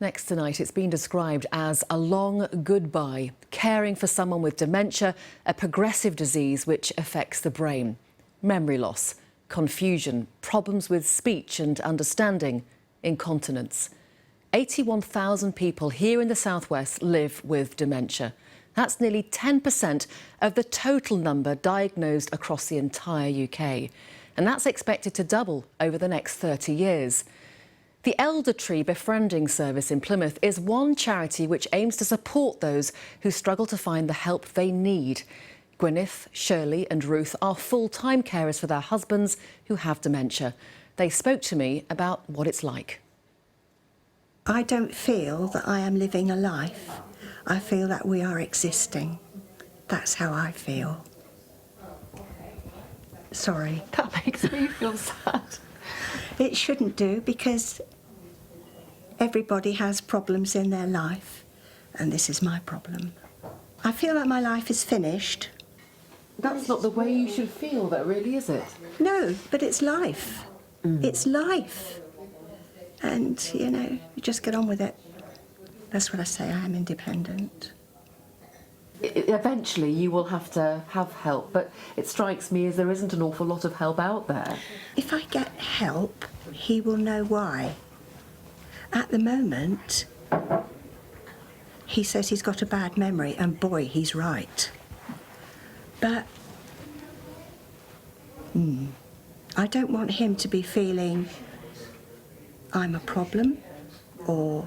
Next tonight, it's been described as a long goodbye, caring for someone with dementia, a progressive disease which affects the brain. Memory loss, confusion, problems with speech and understanding, incontinence. 81,000 people here in the southwest live with dementia. That's nearly 10% of the total number diagnosed across the entire UK. And that's expected to double over the next 30 years. The Elder Tree Befriending Service in Plymouth is one charity which aims to support those who struggle to find the help they need. Gwyneth, Shirley and Ruth are full-time carers for their husbands who have dementia. They spoke to me about what it's like. I don't feel that I am living a life. I feel that we are existing. That's how I feel. Sorry. That makes me feel sad. It shouldn't do, because everybody has problems in their life, and this is my problem. I feel like my life is finished. That's not the way you should feel, though, really, is it? No, but it's life. It's life. And, you know, you just get on with it. That's what I say, I am independent. Eventually you will have to have help, but it strikes me as there isn't an awful lot of help out there. If I get help, he will know why. At the moment, he says he's got a bad memory, and boy, he's right. But I don't want him to be feeling I'm a problem, or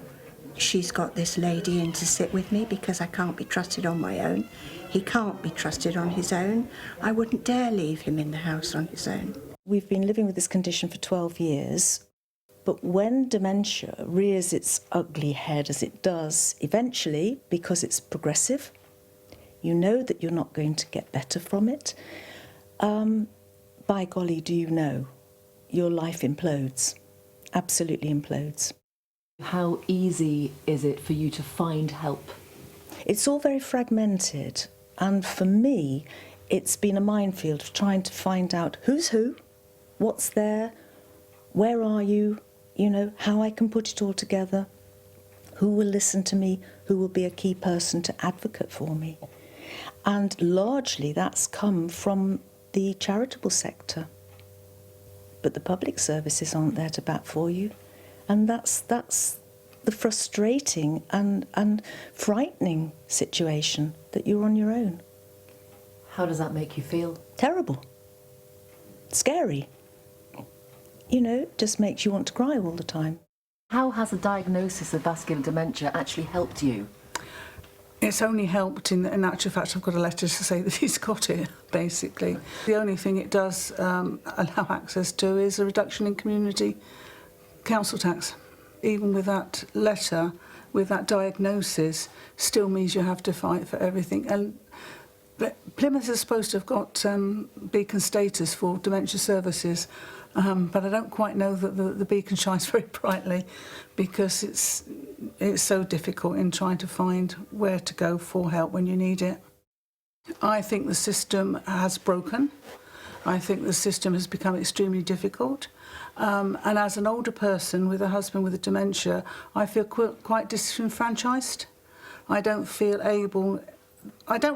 she's got this lady in to sit with me because I can't be trusted on my own. He can't be trusted on his own. I wouldn't dare leave him in the house on his own. We've been living with this condition for 12 years, but when dementia rears its ugly head as it does, eventually, because it's progressive, you know that you're not going to get better from it. By golly, do you know, your life implodes, absolutely implodes. How easy is it for you to find help? It's all very fragmented, and for me it's been a minefield of trying to find out who's who, what's there, where are you, you know, how I can put it all together, who will listen to me, who will be a key person to advocate for me. And largely that's come from the charitable sector. But the public services aren't there to bat for you. And that's the frustrating and frightening situation, that you're on your own. How does that make you feel? Terrible. Scary. You know, it just makes you want to cry all the time. How has a diagnosis of vascular dementia actually helped you? It's only helped in actual fact I've got a letter to say that he's got it, basically. The only thing it does allow access to is a reduction in community council tax. Even with that letter, with that diagnosis, still means you have to fight for everything. And Plymouth is supposed to have got beacon status for dementia services, but I don't quite know that the beacon shines very brightly, because it's so difficult in trying to find where to go for help when you need it. I think the system has broken. I think the system has become extremely difficult. And as an older person with a husband with a dementia, I feel quite disenfranchised. I don't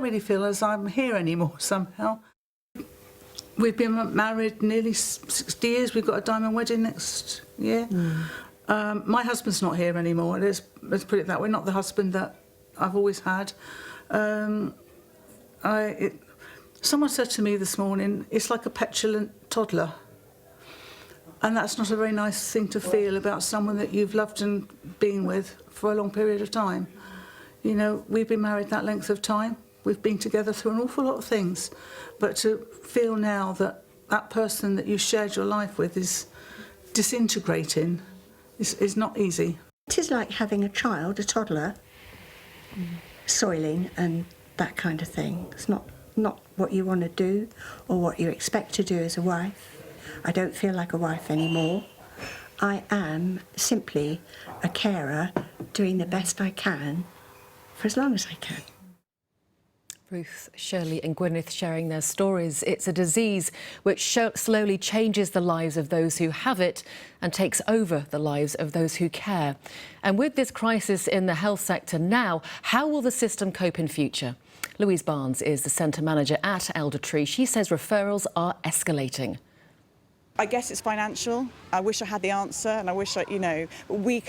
really feel as I'm here anymore somehow. We've been married nearly 60 years. We've got a diamond wedding next year. My husband's not here anymore. Let's put it that way. Not the husband that I've always had. Someone said to me this morning, it's like a petulant toddler. And that's not a very nice thing to feel about someone that you've loved and been with for a long period of time. You know, we've been married that length of time. We've been together through an awful lot of things. But to feel now that that person that you shared your life with is disintegrating is not easy. It is like having a child, a toddler, soiling and that kind of thing. It's not what you want to do or what you expect to do as a wife. I don't feel like a wife anymore. I am simply a carer doing the best I can for as long as I can. Ruth, Shirley and Gwyneth sharing their stories. It's a disease which slowly changes the lives of those who have it and takes over the lives of those who care. And with this crisis in the health sector now, how will the system cope in future? Louise Barnes is the centre manager at Eldertree. She says referrals are escalating. I guess it's financial. I wish I had the answer, and I wish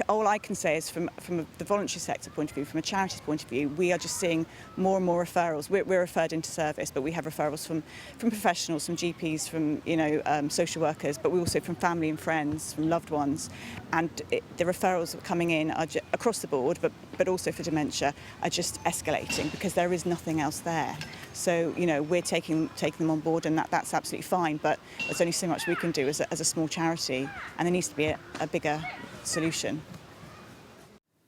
all I can say is from the voluntary sector point of view, from a charity's point of view, we are just seeing more and more referrals. We're referred into service, but we have referrals from professionals, from GPs, from social workers, but we also from family and friends, from loved ones. And the referrals coming in are across the board, but also for dementia, are just escalating because there is nothing else there. So we're taking them on board, and that's absolutely fine. But there's only so much we can do as a small charity, and there needs to be a bigger solution.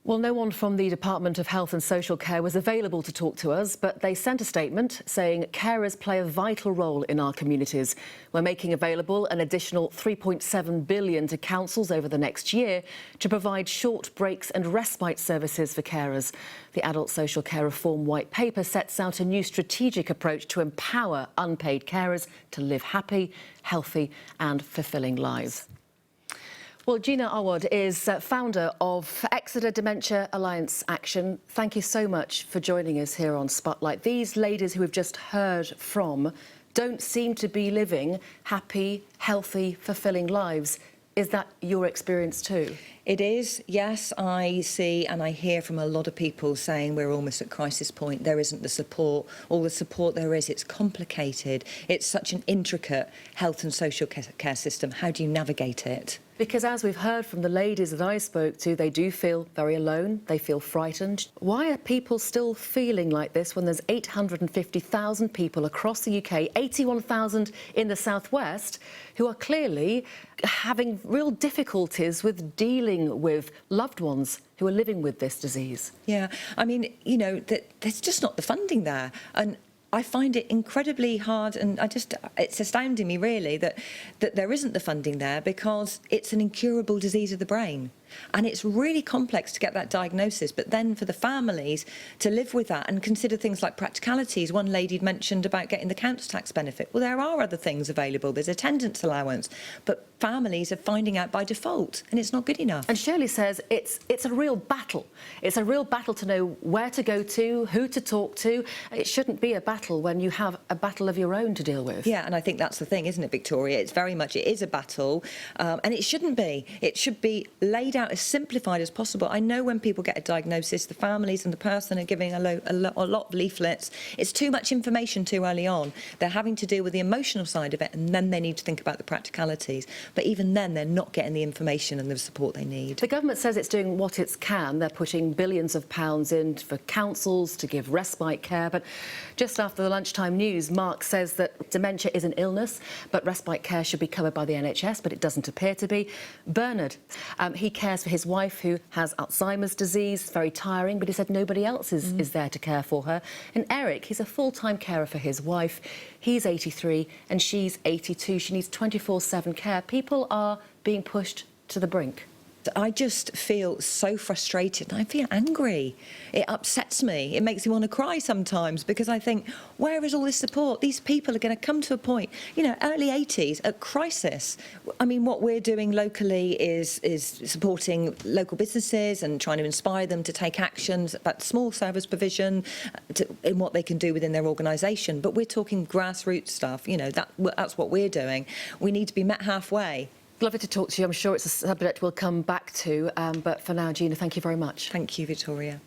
Well, no one from the Department of Health and Social Care was available to talk to us, but they sent a statement saying carers play a vital role in our communities. We're making available an additional £3.7 billion to councils over the next year to provide short breaks and respite services for carers. The Adult Social Care Reform White Paper sets out a new strategic approach to empower unpaid carers to live happy, healthy and fulfilling lives. Well, Gina Awad is founder of Exeter Dementia Alliance Action. Thank you so much for joining us here on Spotlight. These ladies who we've just heard from don't seem to be living happy, healthy, fulfilling lives. Is that your experience too? It is, yes. I see and I hear from a lot of people saying we're almost at crisis point. There isn't the support. All the support there is, it's complicated. It's such an intricate health and social care system. How do you navigate it? Because as we've heard from the ladies that I spoke to, they do feel very alone, they feel frightened. Why are people still feeling like this when there's 850,000 people across the UK, 81,000 in the southwest, who are clearly having real difficulties with dealing with loved ones who are living with this disease? Yeah, I mean, there's just not the funding there. And I find it incredibly hard, and it's astounding me really that there isn't the funding there, because it's an incurable disease of the brain. And it's really complex to get that diagnosis, but then for the families to live with that and consider things like practicalities. One lady mentioned about getting the council tax benefit. Well, there are other things available. There's attendance allowance, but families are finding out by default, and it's not good enough. And Shirley says it's a real battle. It's a real battle to know where to go to, who to talk to. It shouldn't be a battle when you have a battle of your own to deal with. Yeah, and I think that's the thing, isn't it, Victoria? It is a battle, and it shouldn't be. It should be laid out as simplified as possible. I know when people get a diagnosis, the families and the person are giving a lot of leaflets. It's too much information too early on. They're having to deal with the emotional side of it, and then they need to think about the practicalities. But even then, they're not getting the information and the support they need. The government says it's doing what it can. They're putting billions of pounds in for councils to give respite care. But just after the lunchtime news, Mark says that dementia is an illness, but respite care should be covered by the NHS, but it doesn't appear to be. Bernard, he cares for his wife who has Alzheimer's disease. It's very tiring, but he said nobody else is there to care for her. And Eric, he's a full-time carer for his wife. He's 83 and she's 82. She needs 24/7 care. People are being pushed to the brink. I just feel so frustrated and I feel angry. It upsets me. It makes me want to cry sometimes, because I think, where is all this support? These people are going to come to a point, early 80s, at crisis. I mean, what we're doing locally is supporting local businesses and trying to inspire them to take actions about small service provision in what they can do within their organisation. But we're talking grassroots stuff, that's what we're doing. We need to be met halfway. Lovely to talk to you. I'm sure it's a subject we'll come back to. But for now, Gina, thank you very much. Thank you, Victoria.